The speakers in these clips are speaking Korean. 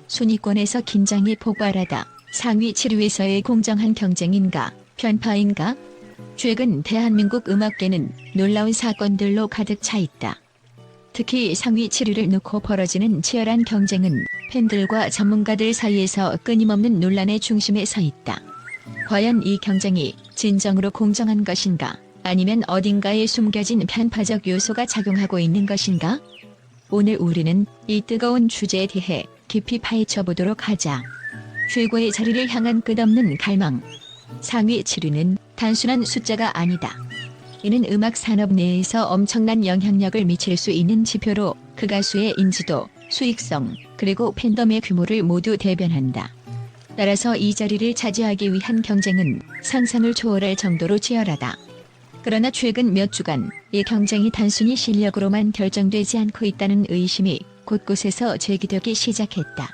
순위권에서 긴장이 폭발하다. 상위 7위에서의 공정한 경쟁인가, 편파인가? 최근 대한민국 음악계는 놀라운 사건들로 가득 차 있다. 특히 상위 7위를 놓고 벌어지는 치열한 경쟁은 팬들과 전문가들 사이에서 끊임없는 논란의 중심에 서 있다. 과연 이 경쟁이 진정으로 공정한 것인가? 아니면 어딘가에 숨겨진 편파적 요소가 작용하고 있는 것인가? 오늘 우리는 이 뜨거운 주제에 대해 깊이 파헤쳐 보도록 하자. 최고의 자리를 향한 끝없는 갈망. 상위 7위는 단순한 숫자가 아니다. 이는 음악 산업 내에서 엄청난 영향력을 미칠 수 있는 지표로 그 가수의 인지도, 수익성, 그리고 팬덤의 규모를 모두 대변한다. 따라서 이 자리를 차지하기 위한 경쟁은 상상을 초월할 정도로 치열하다. 그러나 최근 몇 주간 이 경쟁이 단순히 실력으로만 결정되지 않고 있다는 의심이 곳곳에서 제기되기 시작했다.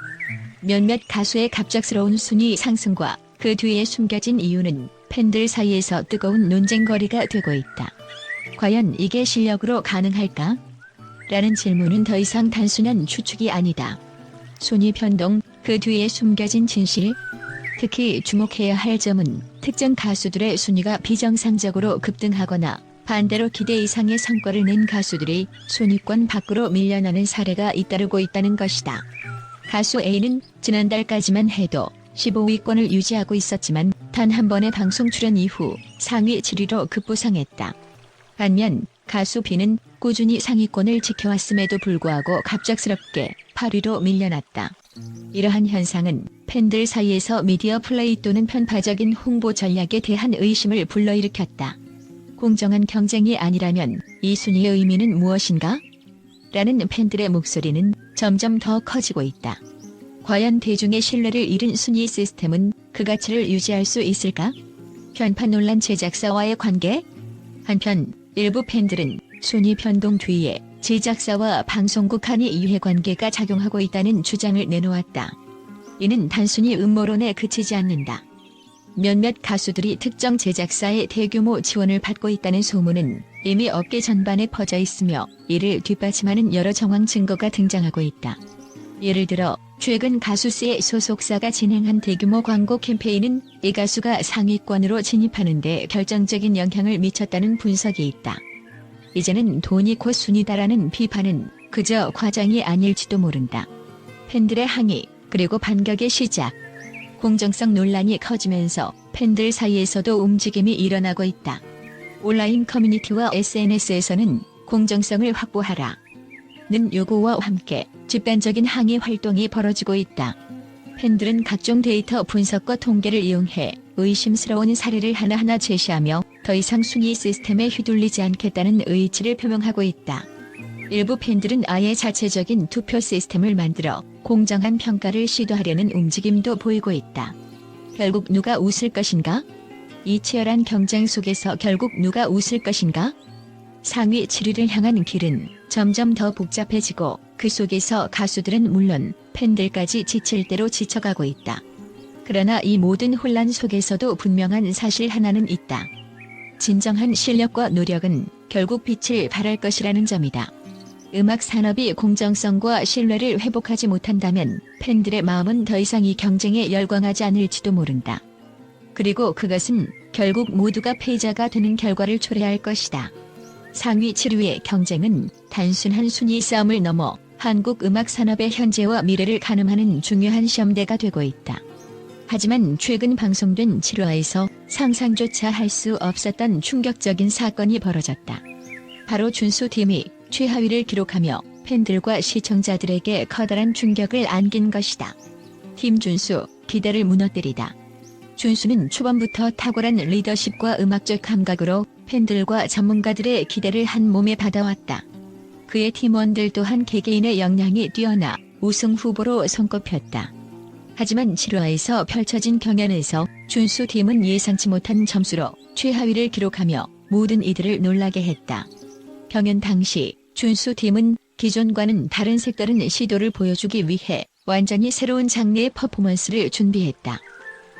몇몇 가수의 갑작스러운 순위 상승과 그 뒤에 숨겨진 이유는 팬들 사이에서 뜨거운 논쟁거리가 되고 있다. 과연 이게 실력으로 가능할까? 라는 질문은 더 이상 단순한 추측이 아니다. 순위 변동, 그 뒤에 숨겨진 진실? 특히 주목해야 할 점은 특정 가수들의 순위가 비정상적으로 급등하거나 반대로 기대 이상의 성과를 낸 가수들이 순위권 밖으로 밀려나는 사례가 잇따르고 있다는 것이다. 가수 A는 지난달까지만 해도 15위권을 유지하고 있었지만 단 한 번의 방송 출연 이후 상위 7위로 급부상했다. 반면 가수 B는 꾸준히 상위권을 지켜왔음에도 불구하고 갑작스럽게 8위로 밀려났다. 이러한 현상은 팬들 사이에서 미디어 플레이 또는 편파적인 홍보 전략에 대한 의심을 불러일으켰다. 공정한 경쟁이 아니라면 이 순위의 의미는 무엇인가? 라는 팬들의 목소리는 점점 더 커지고 있다. 과연 대중의 신뢰를 잃은 순위 시스템은 그 가치를 유지할 수 있을까? 편파 논란 제작사와의 관계? 한편 일부 팬들은 순위 변동 뒤에 제작사와 방송국 간의 이해관계가 작용하고 있다는 주장을 내놓았다. 이는 단순히 음모론에 그치지 않는다. 몇몇 가수들이 특정 제작사의 대규모 지원을 받고 있다는 소문은 이미 업계 전반에 퍼져 있으며 이를 뒷받침하는 여러 정황 증거가 등장하고 있다. 예를 들어 최근 가수 C의 소속사가 진행한 대규모 광고 캠페인은 이 가수가 상위권으로 진입하는 데 결정적인 영향을 미쳤다는 분석이 있다. 이제는 돈이 곧 순위다라는 비판은 그저 과장이 아닐지도 모른다. 팬들의 항의, 그리고 반격의 시작. 공정성 논란이 커지면서 팬들 사이에서도 움직임이 일어나고 있다. 온라인 커뮤니티와 SNS에서는 공정성을 확보하라 는 요구와 함께 집단적인 항의 활동이 벌어지고 있다. 팬들은 각종 데이터 분석과 통계를 이용해 의심스러운 사례를 하나하나 제시하며 더 이상 순위 시스템에 휘둘리지 않겠다는 의지를 표명하고 있다. 일부 팬들은 아예 자체적인 투표 시스템을 만들어 공정한 평가를 시도하려는 움직임도 보이고 있다. 결국 누가 웃을 것인가? 이 치열한 경쟁 속에서 결국 누가 웃을 것인가? 상위 7위를 향한 길은 점점 더 복잡해지고 그 속에서 가수들은 물론 팬들까지 지칠 대로 지쳐가고 있다. 그러나 이 모든 혼란 속에서도 분명한 사실 하나는 있다. 진정한 실력과 노력은 결국 빛을 발할 것이라는 점이다. 음악 산업이 공정성과 신뢰를 회복하지 못한다면 팬들의 마음은 더 이상 이 경쟁에 열광하지 않을지도 모른다. 그리고 그것은 결국 모두가 패자가 되는 결과를 초래할 것이다. 상위 7위의 경쟁은 단순한 순위 싸움을 넘어 한국 음악 산업의 현재와 미래를 가늠하는 중요한 시험대가 되고 있다. 하지만 최근 방송된 7화에서 상상조차 할 수 없었던 충격적인 사건이 벌어졌다. 바로 준수팀이 최하위를 기록하며 팬들과 시청자들에게 커다란 충격을 안긴 것이다. 팀 준수, 기대를 무너뜨리다. 준수는 초반부터 탁월한 리더십과 음악적 감각으로 팬들과 전문가들의 기대를 한 몸에 받아왔다. 그의 팀원들 또한 개개인의 역량이 뛰어나 우승 후보로 손꼽혔다. 하지만 7화에서 펼쳐진 경연에서 준수 팀은 예상치 못한 점수로 최하위를 기록하며 모든 이들을 놀라게 했다. 경연 당시 준수 팀은 기존과는 다른 색다른 시도를 보여주기 위해 완전히 새로운 장르의 퍼포먼스를 준비했다.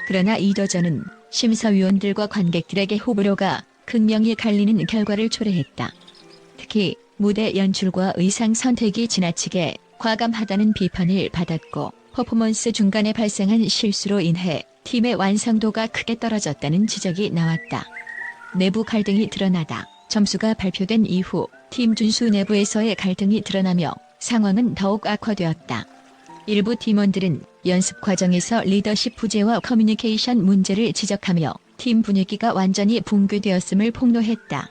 그러나 이 도전은 심사위원들과 관객들에게 호불호가 극명히 갈리는 결과를 초래했다. 특히 무대 연출과 의상 선택이 지나치게 과감하다는 비판을 받았고 퍼포먼스 중간에 발생한 실수로 인해 팀의 완성도가 크게 떨어졌다는 지적이 나왔다. 내부 갈등이 드러나다 점수가 발표된 이후 팀 준수 내부에서의 갈등이 드러나며 상황은 더욱 악화되었다. 일부 팀원들은 연습 과정에서 리더십 부재와 커뮤니케이션 문제를 지적하며 팀 분위기가 완전히 붕괴되었음을 폭로했다.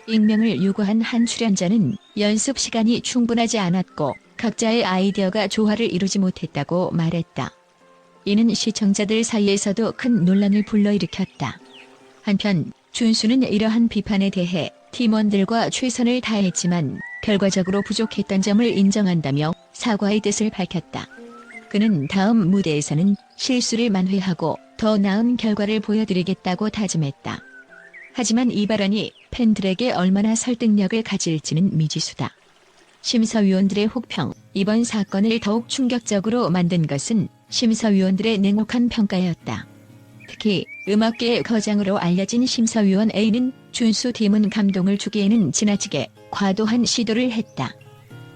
익명을 요구한 한 출연자는 연습 시간이 충분하지 않았고 각자의 아이디어가 조화를 이루지 못했다고 말했다. 이는 시청자들 사이에서도 큰 논란을 불러일으켰다. 한편 준수는 이러한 비판에 대해 팀원들과 최선을 다했지만 결과적으로 부족했던 점을 인정한다며 사과의 뜻을 밝혔다. 그는 다음 무대에서는 실수를 만회하고 더 나은 결과를 보여드리겠다고 다짐했다. 하지만 이 발언이 팬들에게 얼마나 설득력을 가질지는 미지수다. 심사위원들의 혹평. 이번 사건을 더욱 충격적으로 만든 것은 심사위원들의 냉혹한 평가였다. 특히 음악계의 거장으로 알려진 심사위원 A는 준수 팀은 감동을 주기에는 지나치게 과도한 시도를 했다.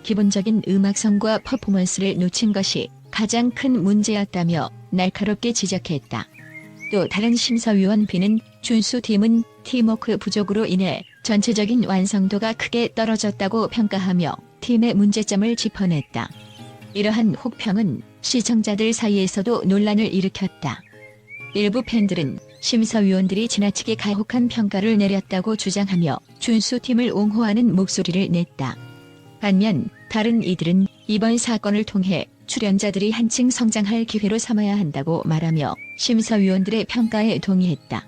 기본적인 음악성과 퍼포먼스를 놓친 것이 가장 큰 문제였다며 날카롭게 지적했다. 또 다른 심사위원 B는 준수 팀은 팀워크 부족으로 인해 전체적인 완성도가 크게 떨어졌다고 평가하며 팀의 문제점을 짚어냈다. 이러한 혹평은 시청자들 사이에서도 논란을 일으켰다. 일부 팬들은 심사위원들이 지나치게 가혹한 평가를 내렸다고 주장하며 준수팀을 옹호하는 목소리를 냈다. 반면 다른 이들은 이번 사건을 통해 출연자들이 한층 성장할 기회로 삼아야 한다고 말하며 심사위원들의 평가에 동의했다.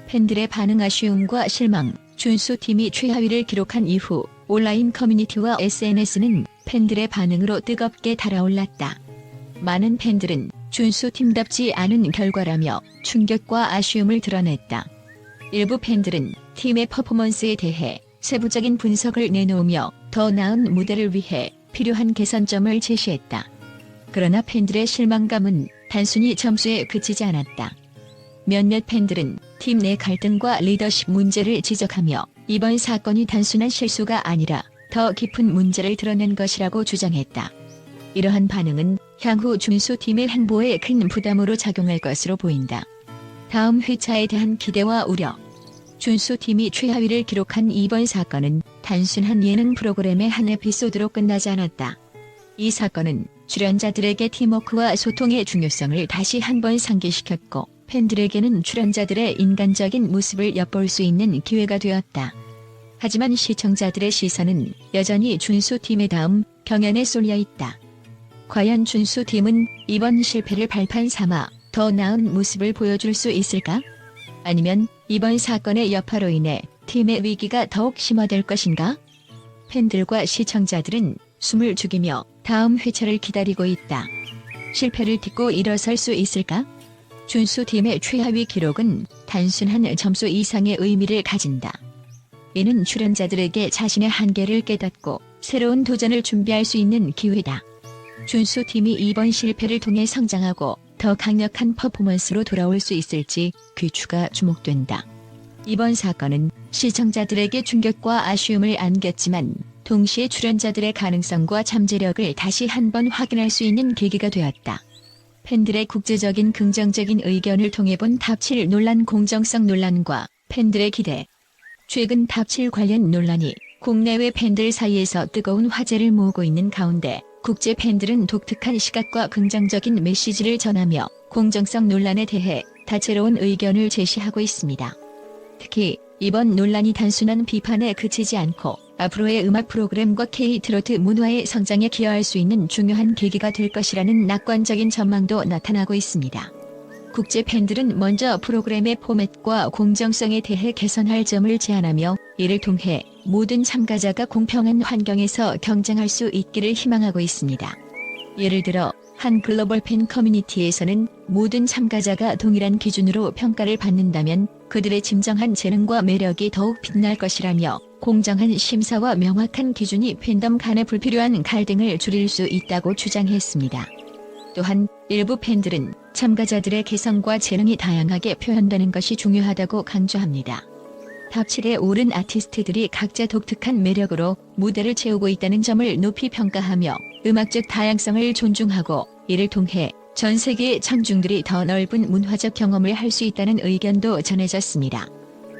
팬들의 반응 아쉬움과 실망. 준수팀이 최하위를 기록한 이후 온라인 커뮤니티와 SNS는 팬들의 반응으로 뜨겁게 달아올랐다. 많은 팬들은 준수팀답지 않은 결과라며 충격과 아쉬움을 드러냈다. 일부 팬들은 팀의 퍼포먼스에 대해 세부적인 분석을 내놓으며 더 나은 무대를 위해 필요한 개선점을 제시했다. 그러나 팬들의 실망감은 단순히 점수에 그치지 않았다. 몇몇 팬들은 팀 내 갈등과 리더십 문제를 지적하며 이번 사건이 단순한 실수가 아니라 더 깊은 문제를 드러낸 것이라고 주장했다. 이러한 반응은 향후 준수팀의 행보에 큰 부담으로 작용할 것으로 보인다. 다음 회차에 대한 기대와 우려. 준수팀이 최하위를 기록한 이번 사건은 단순한 예능 프로그램의 한 에피소드로 끝나지 않았다. 이 사건은 출연자들에게 팀워크와 소통의 중요성을 다시 한번 상기시켰고 팬들에게는 출연자들의 인간적인 모습을 엿볼 수 있는 기회가 되었다. 하지만 시청자들의 시선은 여전히 준수팀의 다음 경연에 쏠려 있다. 과연 준수팀은 이번 실패를 발판 삼아 더 나은 모습을 보여줄 수 있을까? 아니면 이번 사건의 여파로 인해 팀의 위기가 더욱 심화될 것인가? 팬들과 시청자들은 숨을 죽이며 다음 회차를 기다리고 있다. 실패를 딛고 일어설 수 있을까? 준수팀의 최하위 기록은 단순한 점수 이상의 의미를 가진다. 이는 출연자들에게 자신의 한계를 깨닫고 새로운 도전을 준비할 수 있는 기회다. 준수팀이 이번 실패를 통해 성장하고 더 강력한 퍼포먼스로 돌아올 수 있을지 귀추가 주목된다. 이번 사건은 시청자들에게 충격과 아쉬움을 안겼지만 동시에 출연자들의 가능성과 잠재력을 다시 한번 확인할 수 있는 계기가 되었다. 팬들의 국제적인 긍정적인 의견을 통해 본 탑7 논란. 공정성 논란과 팬들의 기대. 최근 탑7 관련 논란이 국내외 팬들 사이에서 뜨거운 화제를 모으고 있는 가운데 국제 팬들은 독특한 시각과 긍정적인 메시지를 전하며 공정성 논란에 대해 다채로운 의견을 제시하고 있습니다. 특히 이번 논란이 단순한 비판에 그치지 않고 앞으로의 음악 프로그램과 K-트로트 문화의 성장에 기여할 수 있는 중요한 계기가 될 것이라는 낙관적인 전망도 나타나고 있습니다. 국제 팬들은 먼저 프로그램의 포맷과 공정성에 대해 개선할 점을 제안하며 이를 통해 모든 참가자가 공평한 환경에서 경쟁할 수 있기를 희망하고 있습니다. 예를 들어 한 글로벌 팬 커뮤니티에서는 모든 참가자가 동일한 기준으로 평가를 받는다면 그들의 진정한 재능과 매력이 더욱 빛날 것이라며 공정한 심사와 명확한 기준이 팬덤 간의 불필요한 갈등을 줄일 수 있다고 주장했습니다. 또한 일부 팬들은 참가자들의 개성과 재능이 다양하게 표현되는 것이 중요하다고 강조합니다. 탑7에 오른 아티스트들이 각자 독특한 매력으로 무대를 채우고 있다는 점을 높이 평가하며 음악적 다양성을 존중하고 이를 통해 전 세계 청중들이 더 넓은 문화적 경험을 할 수 있다는 의견도 전해졌습니다.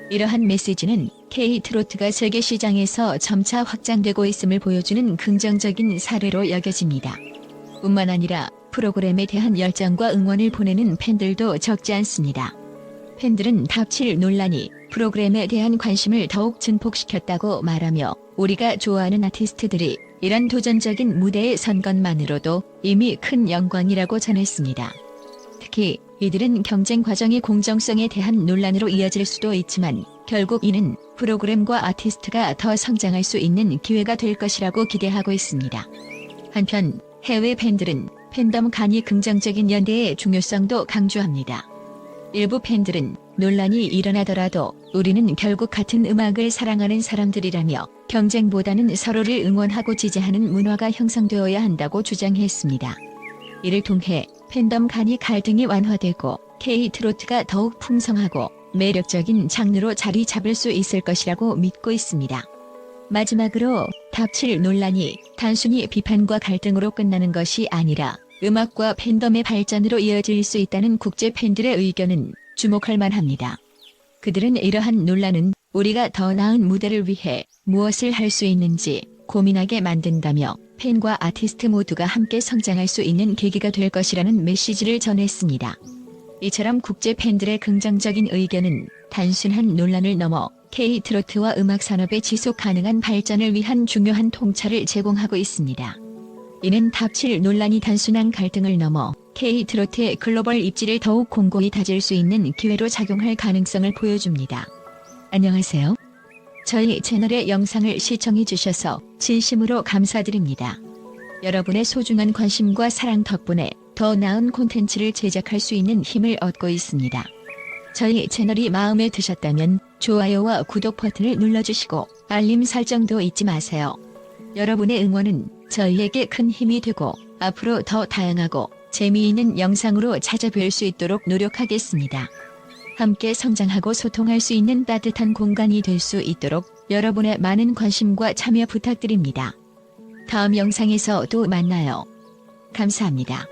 이러한 메시지는 K-트로트가 세계 시장에서 점차 확장되고 있음을 보여주는 긍정적인 사례로 여겨집니다. 뿐만 아니라 프로그램에 대한 열정과 응원을 보내는 팬들도 적지 않습니다. 팬들은 탑7 논란이 프로그램에 대한 관심을 더욱 증폭시켰다고 말하며 우리가 좋아하는 아티스트들이 이런 도전적인 무대에 선 것만으로도 이미 큰 영광이라고 전했습니다. 특히 이들은 경쟁 과정의 공정성에 대한 논란으로 이어질 수도 있지만 결국 이는 프로그램과 아티스트가 더 성장할 수 있는 기회가 될 것이라고 기대하고 있습니다. 한편 해외 팬들은 팬덤 간의 긍정적인 연대의 중요성도 강조합니다. 일부 팬들은 논란이 일어나더라도 우리는 결국 같은 음악을 사랑하는 사람들이라며 경쟁보다는 서로를 응원하고 지지하는 문화가 형성되어야 한다고 주장했습니다. 이를 통해 팬덤 간의 갈등이 완화되고 K-트로트가 더욱 풍성하고 매력적인 장르로 자리 잡을 수 있을 것이라고 믿고 있습니다. 마지막으로 탑7 논란이 단순히 비판과 갈등으로 끝나는 것이 아니라 음악과 팬덤의 발전으로 이어질 수 있다는 국제 팬들의 의견은 주목할 만합니다. 그들은 이러한 논란은 우리가 더 나은 무대를 위해 무엇을 할 수 있는지 고민하게 만든다며 팬과 아티스트 모두가 함께 성장할 수 있는 계기가 될 것이라는 메시지를 전했습니다. 이처럼 국제 팬들의 긍정적인 의견은 단순한 논란을 넘어 K-트로트와 음악 산업의 지속 가능한 발전을 위한 중요한 통찰을 제공하고 있습니다. 이는 탑7 논란이 단순한 갈등을 넘어 K-트로트의 글로벌 입지를 더욱 공고히 다질 수 있는 기회로 작용할 가능성을 보여줍니다. 안녕하세요. 저희 채널의 영상을 시청해주셔서 진심으로 감사드립니다. 여러분의 소중한 관심과 사랑 덕분에 더 나은 콘텐츠를 제작할 수 있는 힘을 얻고 있습니다. 저희 채널이 마음에 드셨다면 좋아요와 구독 버튼을 눌러주시고 알림 설정도 잊지 마세요. 여러분의 응원은 저희에게 큰 힘이 되고 앞으로 더 다양하고 재미있는 영상으로 찾아뵐 수 있도록 노력하겠습니다. 함께 성장하고 소통할 수 있는 따뜻한 공간이 될 수 있도록 여러분의 많은 관심과 참여 부탁드립니다. 다음 영상에서 또 만나요. 감사합니다.